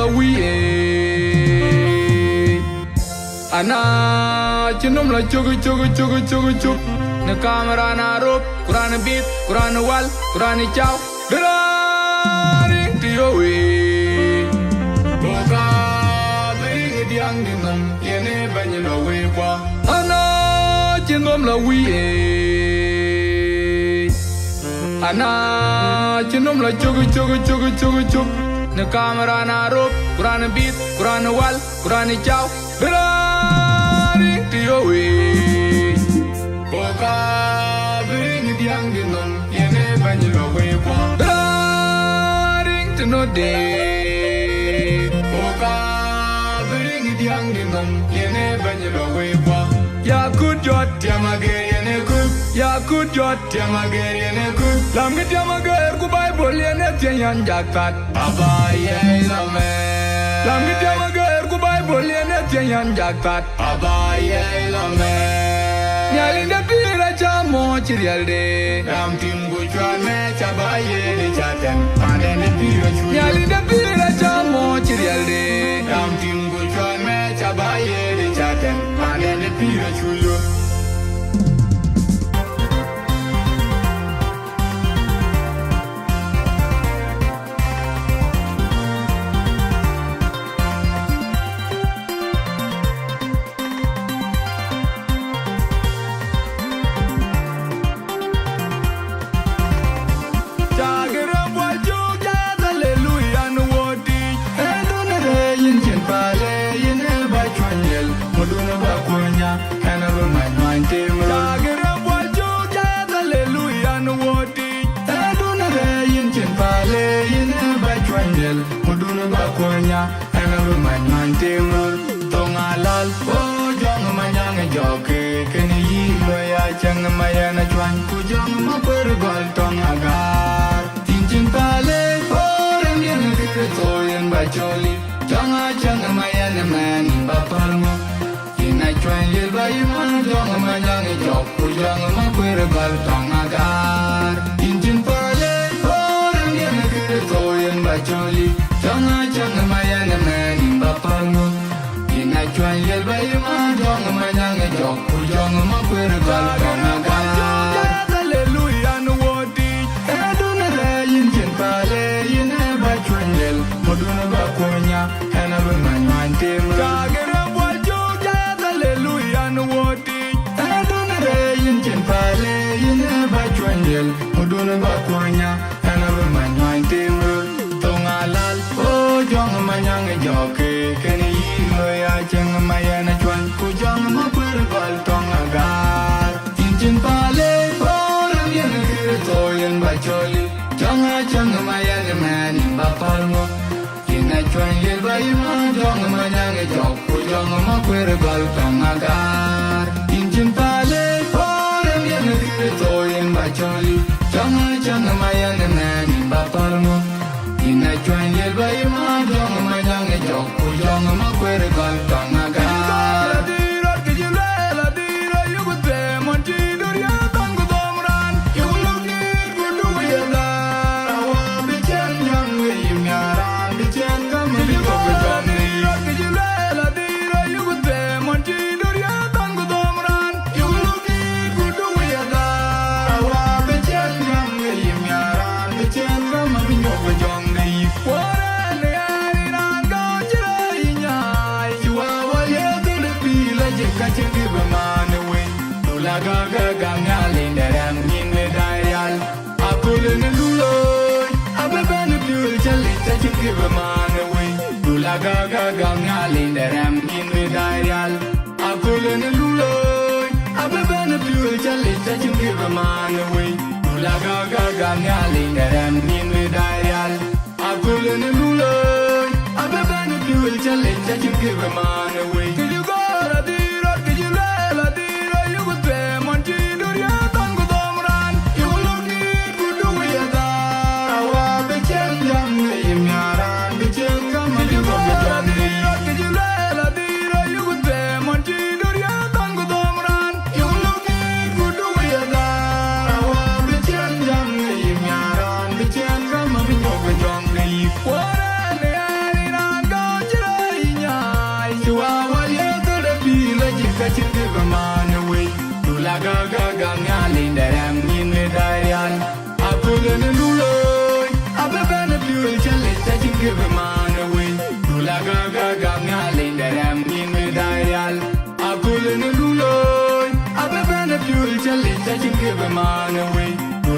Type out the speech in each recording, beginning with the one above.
la wiye ana chinom la chug na camera na rop Quran beat Quran wal Quran chow dara tiyo we boga bring diang dinam yene banylo we kwa ana chinom la wiye ana chinom la chug na camera na rop Quran beat Quran wal Quran chow dara tiyo we boga bring diang dinam yene banylo we kwa dara to no day boga bring diang dinam yene banylo we kwa ya could jot yamage yene could ya could jot yamage yene could lam get yamage ku bible yene tiyan jakat baba ye lame lam get yamage ku bible yene tiyan jakat baba ye lame nyali de pira chamo chirialde ram timbu chwane chabaye de chaten pande de pira chu nyali de pira chamo chirialde ram timbu chwane chabaye de chaten pande de pira chu yo Mayana chuan kujang ma pergol tong agar cincin pale orang yang keretoyan bacoli janga janga mayana man bapalmo ina chuan yel bayi man janga mayana jok kujang ma pergol tong agar cincin pale orang yang keretoyan bacoli janga janga mayana man bapalmo ina chuan yel bayi man janga mayana jok kujang ma pergol tong agar Muduna bakwanya hanaru manwan timur tongalal o jong manyang joke keni yilo ya jeng mayana chuan ku jong ma pergol tong agar cincin pale orang yang keretoyan bacoli jong jong mayana man bapalmo ina chuan yel bayi ma jong manyang jok ku jong ma pergol tong agar cincin pale orang yang keretoyan bacoli Jangan mayana nani bapalmo ina chuan yel bayi ma jong mayang jok ku jong ma kwere gal tong agar diro ke jula diro yugo te monti duria tang go domran yugo ni go du yela wa be chen yang we yimara be chen ga me go go jom diro ke jula diro yugo te monti duria tang go domran yugo ni go du yela wa be chen yang we yimara be chen ga me go go jom nei Gaga gangalin daram in the dial. I pull in the luloy. I began to pull chalita to give a man away. Dula gaga gangalin daram in the dial. I pull in the luloy. I began to pull chalita to give a man away. Dula gaga gangalin daram in the dial. I pull in the luloy. I began to pull chalita to give a man away. Could you go to the rock? Could you let a deal? You could pay Monty. la ga ga ga nya lin da ram yin me da yan akule ne luloy abebe ne piul chale ta jinge be man away la ga ga ga nya lin da ram yin me da yan akule ne luloy abebe ne piul chale ta jinge be man away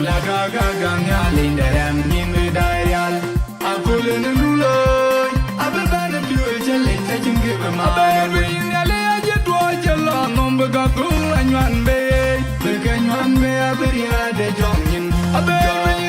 la ga ga ga nya lin da ram yin me da yan akule ne luloy abebe ne piul chale ta jinge be man away Ga kung anyuan be, beganyuan be aberia de jongin. Abeli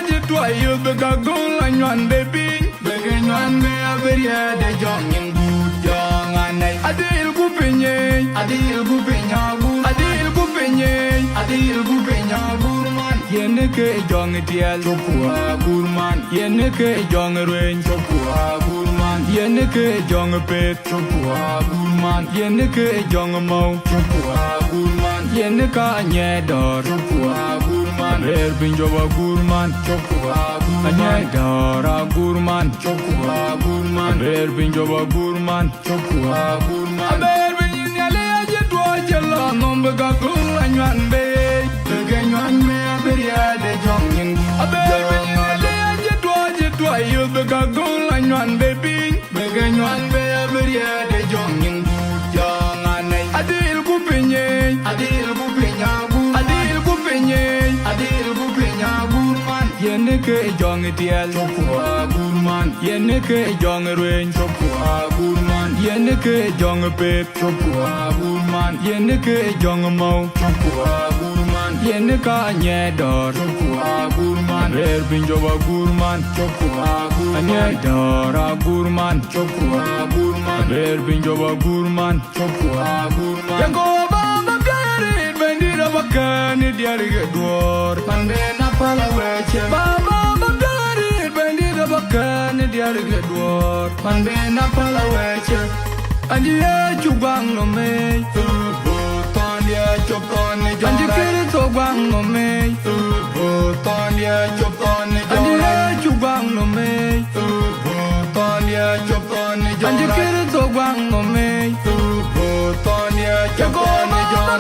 jitwa you bega kung anyuan be bin, beganyuan be aberia de jongin good jong anay. Adil kupinye, adil kupinya gur, adil kupinye, adil kupinya gurman. Yene ke jong tiel chopua gurman, yene ke jong ruin chopua gurman, yene ke jong pet chopua gurman, yene ke jong mau chopua gurman, yene ka nye dor chopua gurman, ber binjoba gurman chopua gurman, nye dora gurman chopua gurman, ber binjoba gurman chopua gurman, ber binyale aje dua jela nombe ka kung anyuan be, beganyuan me aberia de jongin. Aber binyale aje dua you bega kung anyuan be bin, beganyuan be aberia de jongin. Adil kupinye, adil kupinya gur, adil kupinye, adil kupinya gurman. Yene ke jong tiel chopua gurman, yene ke jong ruin chopua gurman, yene ke jong pet chopua gurman, yene ke jong mau chopua gurman, yene ka nye dor chopua gurman, ber binjoba gurman chopua gurman, nye dora gurman chopua gurman, ber binjoba gurman chopua gurman. Yango bamba byarit bendira bakani diarige dor, pande na pala weche. Bamba byarit bendira bakani diarige dor, pande na pala weche. Andiye chubang no me, tondia chopone jora. Anjikiri chubang no me, tondia chopone jora. Andiye chubang no me, tondia chopone jora. Anjikiri chubang no me, tondia chopone jora.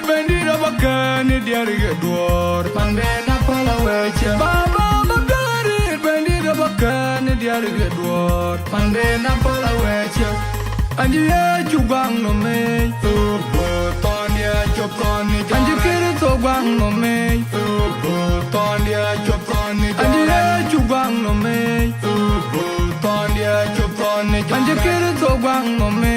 Bendira bakani diarige dor, pande na pala weche. Baba bagarit bendira bakani diarige dor, pande na pala weche. Andiye chubang no me, tondia chopone jora. Anjikiri chubang no me, tondia chopone jora. Andiye chubang no me, tondia chopone jora. Anjikiri chubang no me,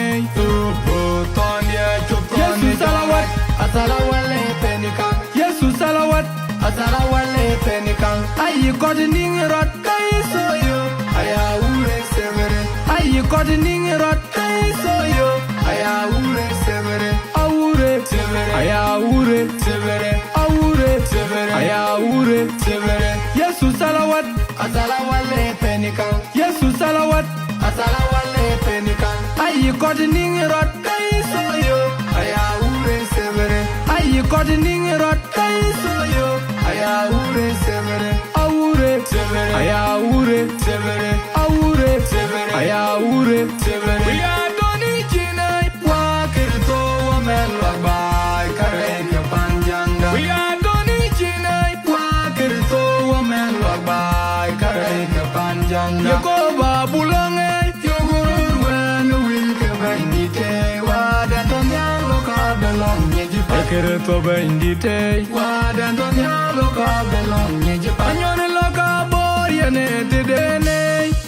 tondia chopone jora. Asalawale penikang, Yesu salawat. Asalawale penikang, ayi kodining rot kai soyo, aya ure severe. Ayi kodining rot kai soyo, aya ure severe. Aure severe, aya ure severe. Aure severe, aya ure severe. Yesu salawat. Asalawale penikang, Yesu salawat. Asalawale penikang, ayi kodining rot kai soyo, aya ure severe. Ayi kodining rot kai soyo, aya ure severe. Aure severe, aya ure severe. Aure severe, aya ure severe. We are doni chinai wakirto wa melwabai kare ke panjanga. We are doni chinai wakirto wa melwabai kare ke panjanga. Yakoba bulange yogurur wen wil ke bandite wa dan tonyalo ka belong yeji pakere to bandite wa dan tonyalo ka belong yeji panyone loka boryane tidene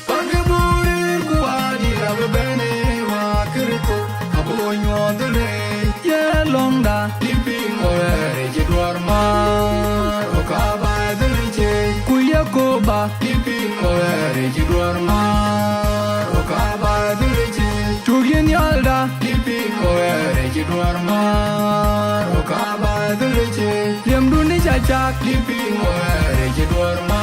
pakeburi kuadi rabene wa kirito abonyo dele ye londa liping ore jidwarma okaba dele kuya koba liping ore jidwarma okaba dele tugin yalda liping ore jidwarma okaba dele lemduni chachak liping ore jidwarma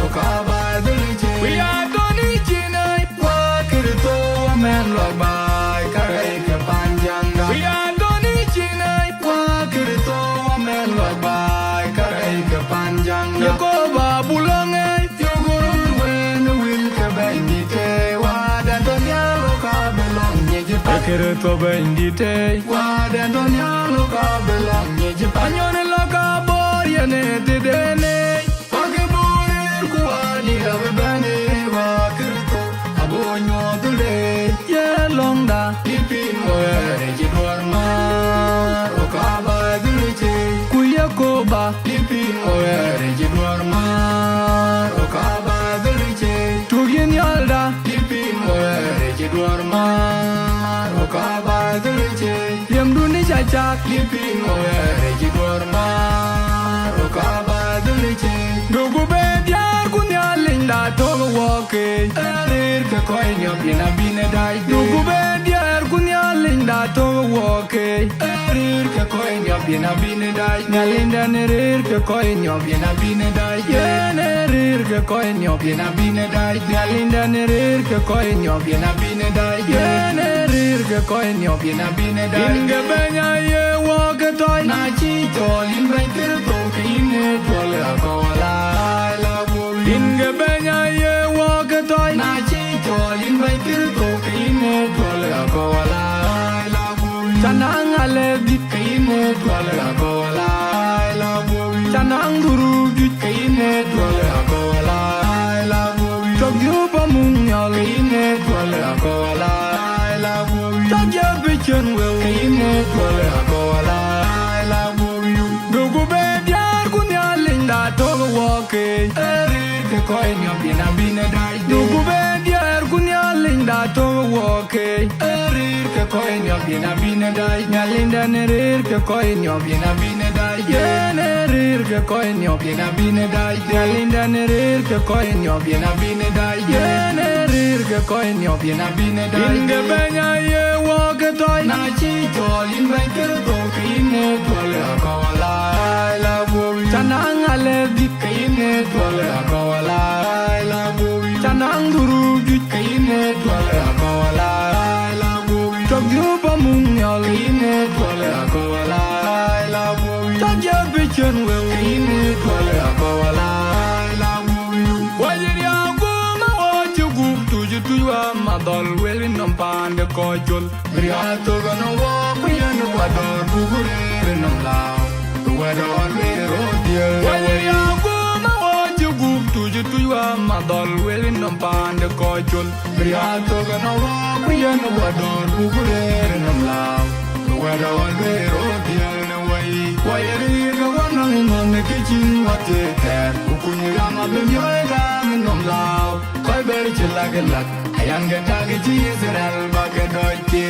okaba dele we are doni chinai wakirto men lobai kare ke panjanga. We are doni chinai wakirto men lobai kare ke panjanga. Yakoba bulange yogurur wen wil ke bandite wa dan tonyalo ka belong yeji kere to bendi te wa den don ya lo ka belong ye jipanyo ne lo ka bor ye ne te de ne wa ke bor ku ani ga bane wa kere to abonyo to le ye long da lipin mo ye ji dor ma o ka ba de che ku ye ko ba lipin mo ye ji dor ma o ka ba de che tu yin yalda lipin mo ye ji dor ma Yam duni chachak lipin oye reji gorma Rokaba duliche Dugu be diar kunya linda togo woke Erir ke koi nyop yena bine dai Dugu be diar kunya linda togo woke Erir ke koi nyop yena bine dai Nyalinda nerir ke koi nyop yena bine dai Yenerir ke koi nyop yena bine dai Nyalinda nerir ke koi nyop yena bine dai Yenerir ke koi nyop yena bine dai Inge benya ye woke toy Na chi tol in bai kir to kine tol akola la bobi Inge benya ye woke toy Na chi tol in bai kir to kine tol akola la bobi Chanang ale dit kine tol akola la bobi Chanang duru dit kine tol akola la bobi Tokyo pamung nyol kine tol akola la bobi Tokyo bichon wel kine tol akola la bobi Dugu be diar kunya linda togo woke Erir ke koi nyop yena bine dai Dugu be diar kunya linda togo woke Erir ke koi nyop yena bine dai Nyalinda nerir ke koi nyop yena bine dai Yenerir ke koi nyop yena bine dai Nyalinda nerir ke koi nyop yena bine dai Yenerir ke koi nyop yena bine dai Inge benya ye woke toy Na chi tol in bai kero to kine tol akola la bobi Chanang ale dit kine tol akola la bobi Chanang duru dit kine tol akola la bobi Tokyo pamung nyol kine tol akola la bobi Tokyo bichon wel kine tol akola la bobi Wajir ya guma oju gup tuju tuwa madol welin nampande kojol Riato gana waku yanu wador bugure nam lao Wador vero diel Wajir ya guma oju gup tuju tuwa madol welin nampande kojol Riato gana waku yanu wador bugure nam lao Wador vero diel na wai Wajir ga wanang ngang kichin wate ter Ukunyi rama bimyoy gam nam lao Koi beri chilagelak Ayang gendagi jizral baga doike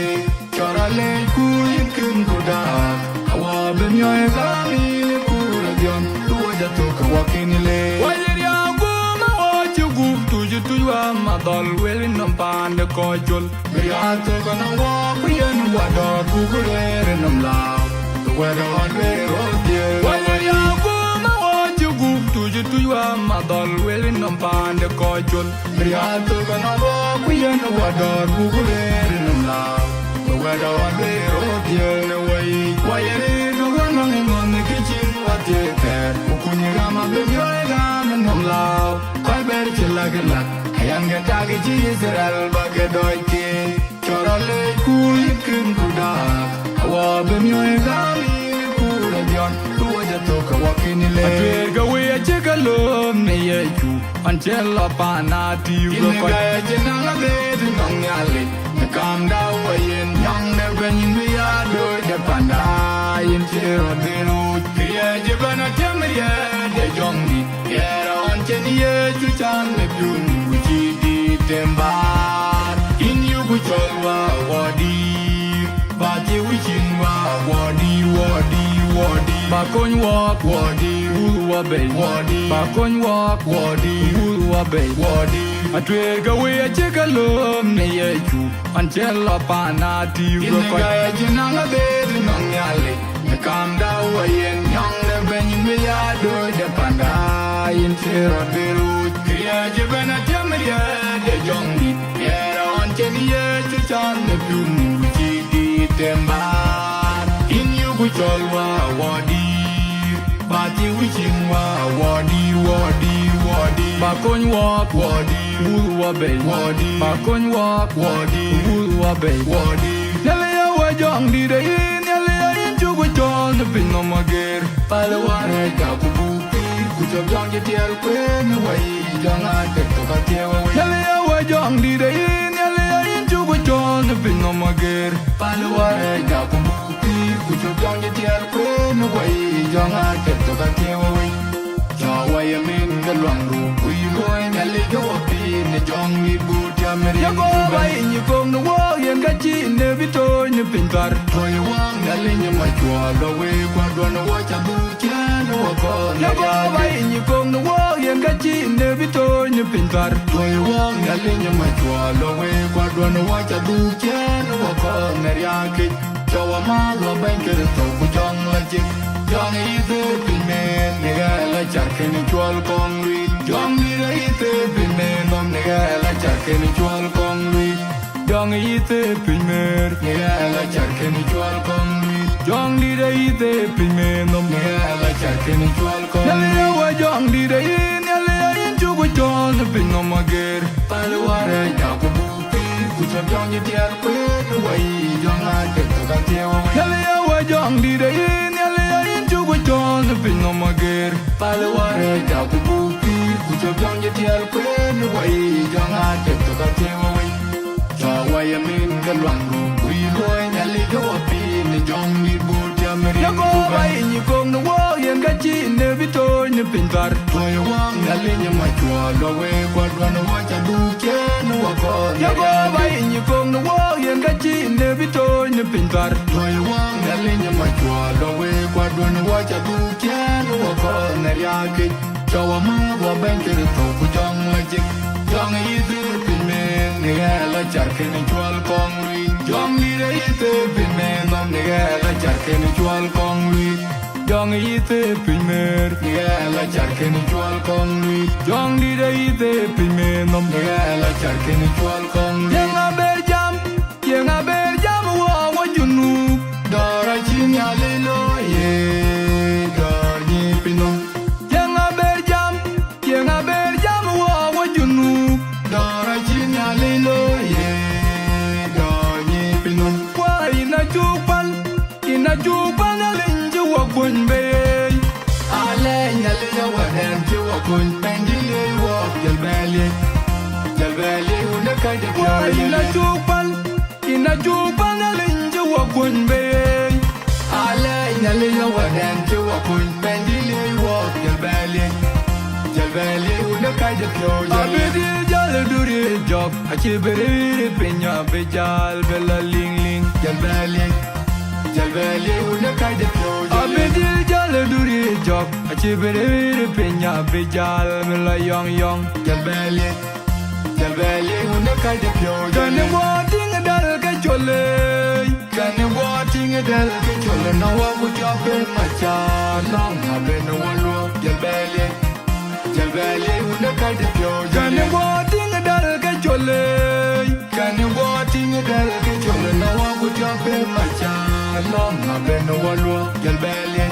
Chora le kuyin kun kudak Awa bimyoy gami le kuradion Tuwa jatuk wakini le Wajir ya guma oju gup tuju tuwa madol welin nampande kojol Riato kana waku yen wador bugure nam lao Wador vero diel Wajir ya guma oju gup tuju tuwa madol welin nampande kojol Riato kana waku yen wador bugure nam lao Wador vero diel na wai Wajir no ganang ngon kichin wate ter Ukunyi rama bimyoy gam nam lao Koi ber chilagelak Ayang gendagi jizral baga doike Chora le kuyin kun kudak Awa bimyoy gami le kuradion Tuwa jatuk wakini le Atwega wea chekalom ne yechu Anchela pana tiyu Ine gaya jenanga bedu nong nyali Nakam da wayen Yang ne ganyin wea doy de panda Yin chero denu Kriya jibana temriya de jongi Yera onchen yechu chan me pyun Uchi di tembar In yu kucholwa wadi Bati wichin wa wadi wadi wadi Bakony walk wadi Ulwa bay wadi Bakony walk wadi Ulwa bay wadi Atwega wea chekalom ne yechu Anchela pana tiyu Ine gaya jinanga bedu nong nyali Nakam da wayen Yang ne benyin wea doy de panda Yin chero deru Kriya jibana temriya de jongi Yera onchen yechu chan ne pyun Uchi di tembar In yu kucholwa wadi Bati wichin wa wadi wadi wadi Bakony walk wadi Ulwa bay wadi Bakony walk wadi Ulwa bay wadi Ne wajong di de in yale in chugo jon pin no mager palware ga kubupi kujong je tiel kwen wai jong ate to ka tiewa yale wajong di de in yale in chugo jon pin no mager palware ga kubupi kujong je tiel kwen wai jong ate to ka tiewa wai min ga luang ru wi loi nyale go pi ne jong ni bu ta mer ya go bai ni kong no wo yen ga chi ne vi to ni pin tar to ye wang nyale ni ma chwa lo we kwa do no wo cha bu cha no ko ya go bai ni kong no wo yen ga chi ne vi to ni pin tar to ye wang nyale ni ma chwa lo we kwa do no wo cha bu cha no ko mer ya ki cho ma lo ben ke to ku jong la chi Jong ite pinmen nega la charken chual kong lui Jong ite pinmen nom nega la charken chual kong lui Jong ite pinmen nega la charken chual kong lui Jong ite pinmen nom nega la charken chual kong lui Yale wa jong in yale in chugo jon pin nom mager palware ja ku bupi ku cham jong yitial pe wai jong ate to ka tiewa Yale wa jong in John pin no mager palware ja ku bupi ku jong je tiel kwen wai jong ate to ka tiewa wai ja wai min ga luang ru wi loi nyali go pi ni jong ni bu ja mer ya go wai ni kong no wo yen ga chi ne vi to ni pin tar to ye wang nyali ni ma chwa lo we kwa do no wa cha du che no wa ko ya go wai ni kong no wo yen ga chi ne vi to ni pin tar to ye wang nyali ni ma chwa lo we kwa do no wa cha du che no wa ko na ya ki cho wa ma wa ben ke to ku jong la ji jong yi du pin me ne ga la char ke ni chwal kong lui jong ni re te pin me nom ne ga la char ke ni chwal kong lui Jong ite pin mer ne ga la char ke ni chwal kong lui jong ni re te pin me nom ne ga la char ke ni chwal kong lui Yang aber jam wa junu dara chin ya le lo ye dar ni pinom Yang aber jam wa junu dara chin ya le lo ye dar ni pinom Wa ina chupan alinju wa kun be Ale nyale ya wa den ju wa kun pendile wa jalbali una kai de Wa ina chupan alinju wa kun be Ale nyale ya wa den ju wa kun pendile wa jalbali una kai de Abedi jal duri job achi bere penya be jal bela ling ling Jalbali una kai de Abedi jal duri job achi bere penya be jal bela yong yong Jalbali una kai de Kane wating dal ke chole na wa ku jobe macha long na be no wallo Jalbali una kai de Kane wating dal ke chole na wa ku jobe macha long na be no wallo Jalbali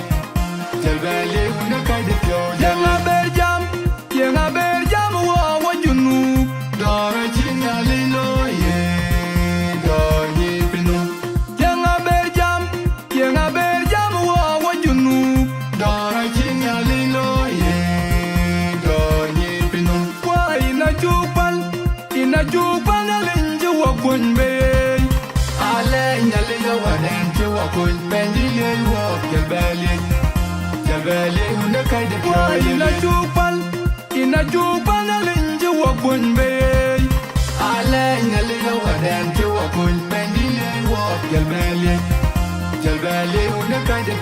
una kai de Yang aber jam wa junu dara chin ya le lo ye dar ni pinu Yang aber jam wa junu dara chin ya le lo ye dar ni pinu Wa ina chupan alinju wa kun be Ale nyale ya wa den ju wa kun pendile wa Jalbali una kai de Wa ina chupan alinju wa kun be Ale nyale ya wa den ju wa kun pendile wa Jalbali una kai de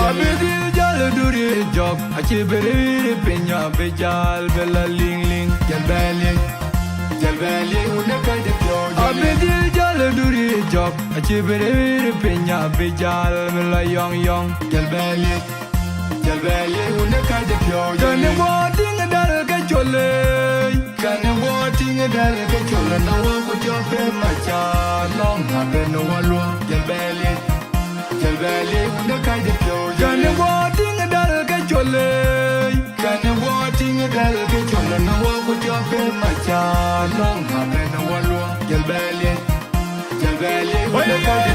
Abedi jal duri job achi bere penya be jal bela ling ling Jalbali una kai de Abedi jal duri job achi bere penya be jal bela yong yong Jalbali una kai de Kane wating dal ke chole na wa ku jobe macha long na be no wallo Jalbali una kai de Kane wating dal ke chole na wa ku jobe macha long na be no wallo Jalbali una kai de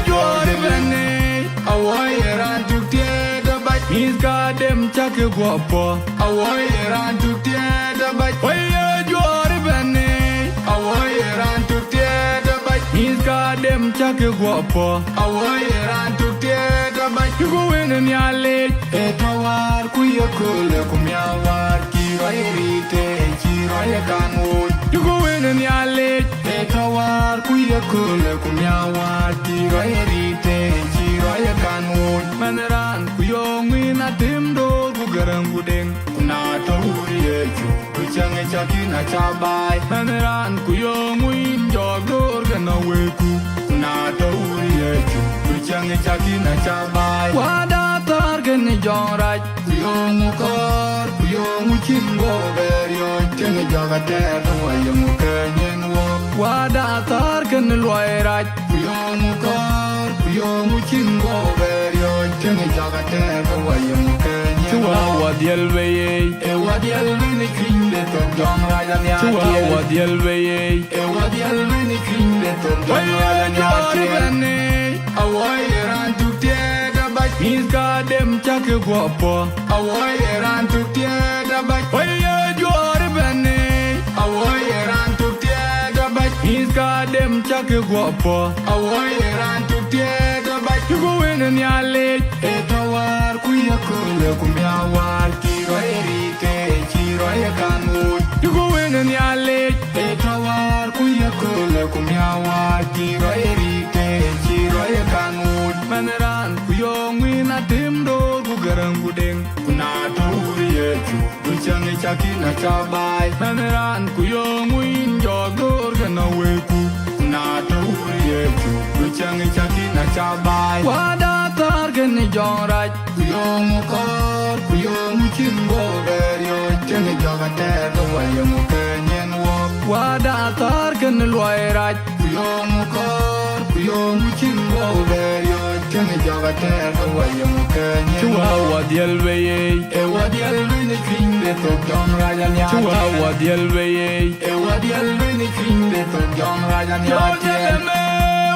He's got them chucky guapo. Away around to theater, but where you are, Benny. Away around to theater, but he's got them chucky guapo. Away around to theater, but you go in and you're late. Etawar, kuya kule, kumyawar, kira irite, kira yakanwood. You go in and you're late. Etawar, kuya kule, kumyawar, kira irite, kira yakanwood. Manaran, kuyong na timdo, kugarang gudeng, kunata uriyecho, kuchange chakina chabay. Manaran, kuyong win, jogdor, ganaweku, kunata uriyecho, kuchange chakina chabay. Wada targani jongraj, kuyong ukor, kuyong uchingo veryo, change jagater, wayang ukanyen wo. Wada targani loyraj, kuyong ukor, kuyong uchingo veryo, change jagater, wayang ukanyen wo. Chua wadielweye, wadielwene kinde to jongraj anya. Chua wadielweye, wadielwene kinde to jongraj anya. Away ran to theater, but he's got them chucky guapo. Away ran to theater, but where you are, Benny. Away ran to theater, but he's got them chucky guapo. Away ran to theater, but you go in and you're late. Etawar, kuya kule, kumyawar, kira erite, kira yakanwood. You go in and you're late. Etawar, kuya kule, kumyawar, kira erite, kira yakanwood. Manaran, kuyong wina timdo, kugarang gudeng, kunata uriyechu, kuchange chakina chabay. Manaran, kuyong win, jogdor, ganaweku, kunata uriyechu, kuchange chakina chabay. Wada targani jongraj, kuyong ukor, kuyong uchingo veryo, change jagater, wayang ukanyen wo. Wada targani loyraj, kuyong ukor, kuyong uchingo veryo, change jagater, wayang ukanyen wo. Chua wadielweye, wadielwene kinde to jongraj anya. Chua wadielweye, wadielwene kinde to jongraj anya. Yoteleme,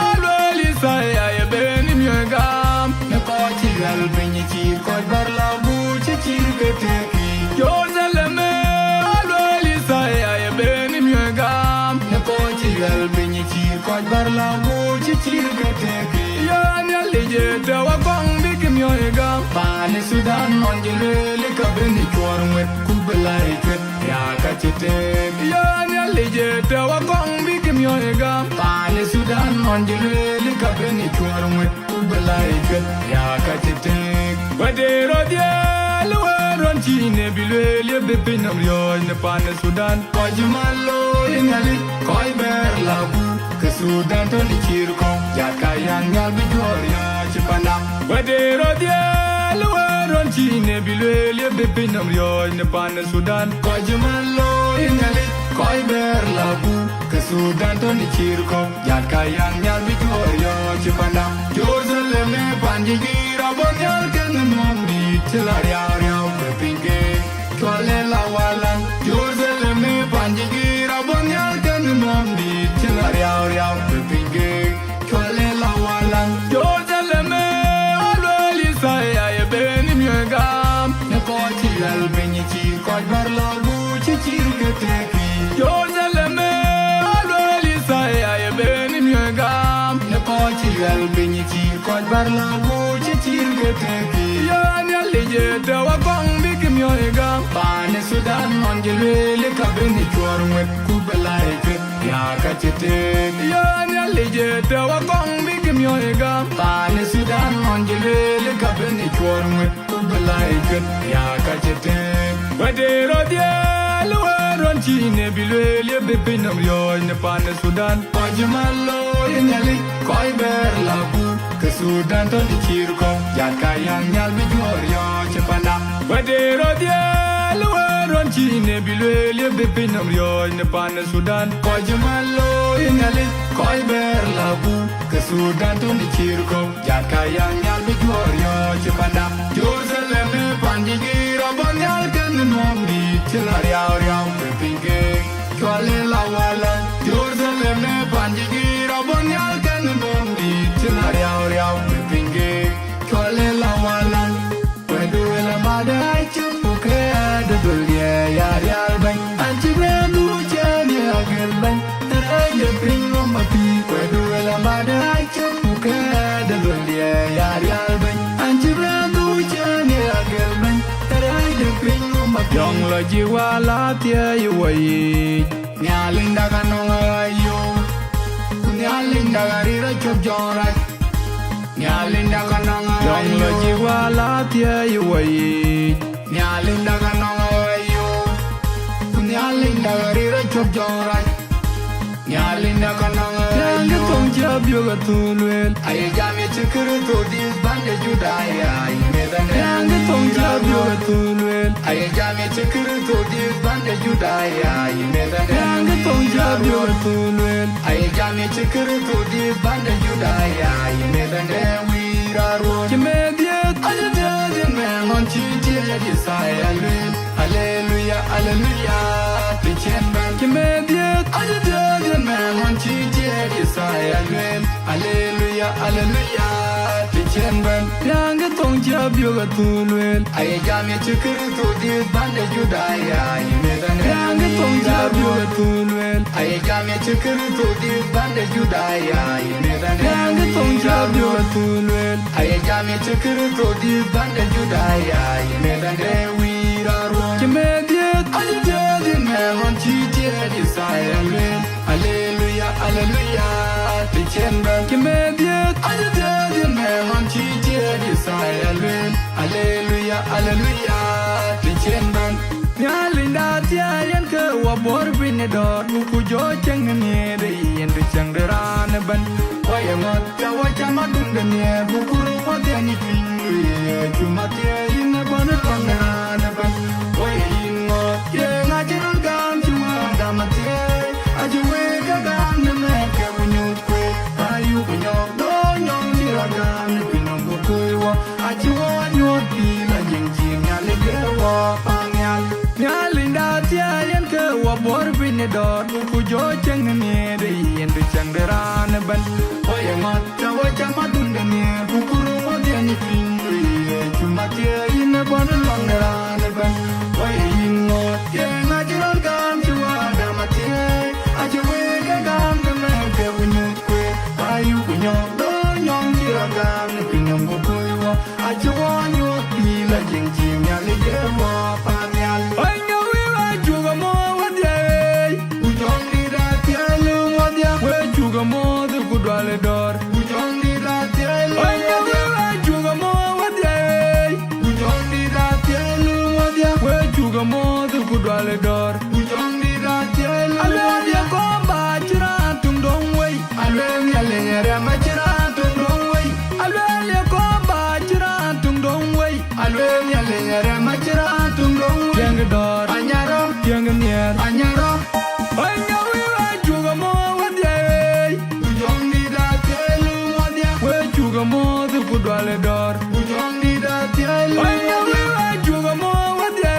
alweli say ay beni myegam. Nekochi galbenyi chir koj barla buche chir beteki. Yoteleme, alweli say ay beni myegam. Nekochi galbenyi chir koj barla buche chir beteki. Yani alijete wakong bikim yoegam. Pani Sudan onjilele kabeni chorwet kubelai chwet yakachitek. Yani alijete wakong bikim yoegam. Pani Sudan onjilele kabeni chorwet kubelai chwet yakachitek. Wadero diel weron chine bilwele bepinam yoy ne Pani Sudan. Kojumalo ingali koi ber labu. Sudan to ni chirko, yakayang yal Victoria chipana. Wadero diel weron chine bilwele bepinam yoy ne Pani Sudan. Kojumalo ingali koi ber labu. Sudan to ni chirko, yakayang yal Victoria chipana. Jerusalem panjigira bonyal kenamni tilaria riau bepinge. Twale lawalan Jerusalem panjigira bonyal kenamni tilaria riau bepinge. Twale lawalan Jerusalem alweli say ay beni myegam. Nekochi galbenyi chir koj barla buche chir geteki. Jerusalem alweli say ay beni myegam. Nekochi galbenyi chir koj barla buche chir geteki. Yani alijete wakong bikim yoegam. Pani Sudan onjilwele kabeni chorwet kubelai chwet yakachitek. Yani alijete wakong bikim yoegam. Pani Sudan onjilwele kabeni chorwet kubelai chwet yakachitek. Wadero diel weron chine bilwele bepinam yoy ne Pani Sudan. Kojumalo ingali koi ber labu. Sudan to ni chirko, yakayang yal Victoria chipana. Wadero diel weron chine bilwele bepinam yoy ne Pani Sudan. Kojumalo ingali koi ber labu. Sudan to ni chirko, yakayang yal Victoria chipana. Jerusalem panjigira bonyal kenamni tilaria riau bepinge. Twale lawala Jerusalem panjigira bonyal kenamni tilaria riau bepinge. Twale lawala wedu ben tere de pingo ma pi kwe du la ma de ai chu ke de ben dia ya real ben anji be du che ni la gel ben tere de pingo ma yong la ji wa la tie yu wai nya linda ka no ayo nya linda ga ri ra chop jong ra nya linda ka no yong la ji wa la tie yu wai nya linda ka no ayo nya linda ga ri ra chop jong ra nya linda ka no ayo tong ja byo ga tu lwel ai ja me chikru to dis bande judaya ai me da ne tong ja byo ga tu lwel ai ja me chikru to dis bande judaya ai me da ne tong ja byo ga tu lwel ai ja me chikru to dis bande judaya ai me da ne wi ra ro che me diet ai ja de me mon chi chi di sai hallelujah hallelujah ti chen ban che me diet ai ja de me mon chi chi di sai hallelujah hallelujah ti chen ban yang tong ja byo ga tu lwel ai ja me chikru to dis bande judaya ai me da ne yang tong ja byo ga tu lwel ai ja me chikru to dis bande judaya ai me da ne yang tong ja byo ga tu lwel ai ja me chikru to dis bande judaya ai me da ne wi ra ro che me diet ai ja de me mon chi chi di sai hallelujah hallelujah ti chen ban che me diet ai ja de me mon chi chi di sai hallelujah hallelujah ti chen ban nya linda tia yan ke wa bor bin dor ku jo chang ne de yen de chang de ran ban wa ya ngot ya wa cha ma dun de ne bu ku ru wa de ni pin ye chu ma tia yin ban kan ran ban wa yin ngot ye nga chi ran gam chu ma da ma tia a ju we ga gam ne me ke bu nyu kwe ayu bu nyo do nyong ni ra gam ne pin no bu ku wa a ju wa nyu ti la yin ji nya le ge wa pa nya nya linda tia yan ke wa bor bin dor ku jo chang ne de yen de chang de ran ban wa ya ngot cha wa cha ma dun de ne bu ku ru wa de ni pin ye chu ma tia yin ban long de ran ban wa yin ngot ye nga ji ran gam chu wa da ma tia a ju we ga gam de me ke bu nyu kwe ayu bu nyo do nyong ji ra gam ne pin no bu ku wa a ju wa nyu ti la jing ji nya le ge wa pa nya ai nya we wa ju ga mo wa de u jong ni da tia lu wa de we ju ga mo de ku dwa le dor u jong ni da tia lu ai nya we wa ju ga mo wa de u jong ni da tia lu wa de we ju ga mo de ku dwa le dor u jong ni da tia lu ala de ko ba chira tung dong wei ala mi ale ra ma chira tung dong wei ala le ko ba chira tung dong wei ala mi ale ra ma chira tung dong wei yang dor anyaro yang nier anyaro anya we wa ju ga mo wa de u jong ni da tia lu wa de we ju ga mo de ku dwa le dor u jong ni da tia lu anya we wa ju ga mo wa de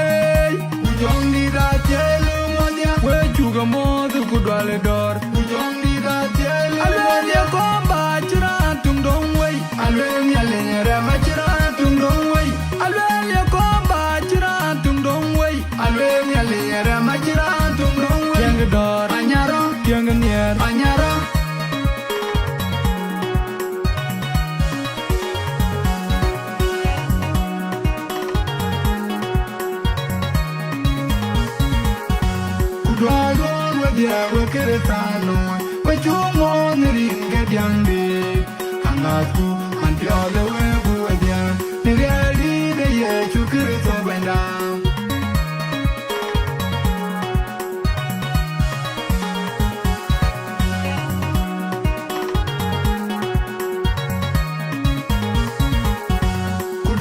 u jong ni da tia lu wa de we ju ga mo de ku dwa le dor u jong ni da tia lu ala de ko ba chira tung dong wei ala mi ale ra ma chira tung dong wei ala le ko ba chira tung dong wei ala mi ale ra ma chira tung dong wei yang dor anyaro yang nier anyaro Dragon with the Wakeretano, but you more than get young day. I'm not good until all the way with you. The reality, the year you could it up and down.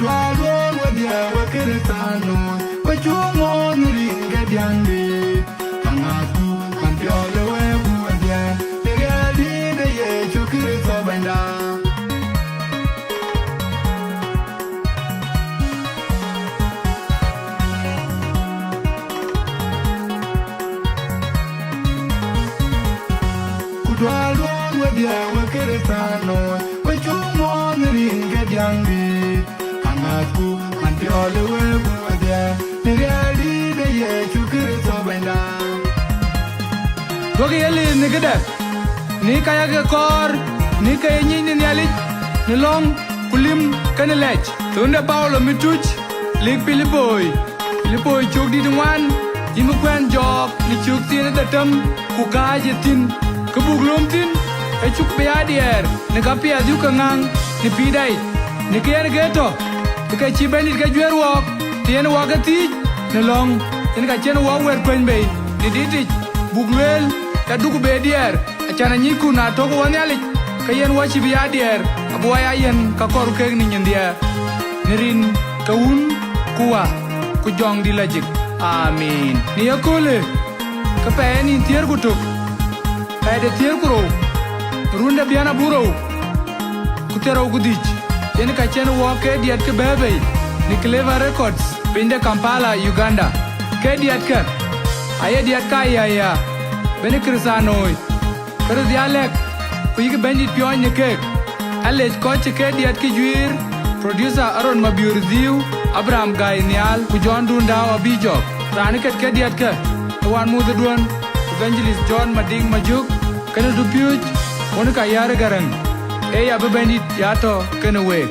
Dragon with the Wakeretano, but you more than get young day. Dragon with the Wakeretano, but you more than get young day. I'm not good until all the way with you. The reality, the year you could it up and down. Bogi yali nigada ni kaya ke kor ni kaya ni nyali ni long kulim kanelech tunda Paulo mituch lik Pilipoy chuk di dungwan imu kwen job ni chuk tin datam ku kaje tin kebuglum tin e chuk peadier ni kapia du kangang ni pidai ni kaya geto ni kaya chibeni ka jwer wok tien wakati ni long ni ka chen wa wer kwen be ni diti bugwel ka duku be dier achana nyiku na toko wanyali kayen wachi biya dier abuaya yen ka koru keg ni nyendia nirin kaun kuwa kujong di lajik amin ni yakole ka pe ni tier kutuk pe de tier kuro runda biana buro kutero gudich yen ka chen woke diet ke bebe ni Clever Records pinde Kampala Uganda ke diet ke aye diet ka ya bene krisanoi kare dialek kuyi benji pion ne kek alej coach ke diet ki juir producer Aron Mabiur Diu Abraham Gai Nial ku John Dunda Obijo rani ket ke diet ke wan mu de duan evangelist John Mading Majuk kana du piuj won ka yare garang e ya be benji ya to kana we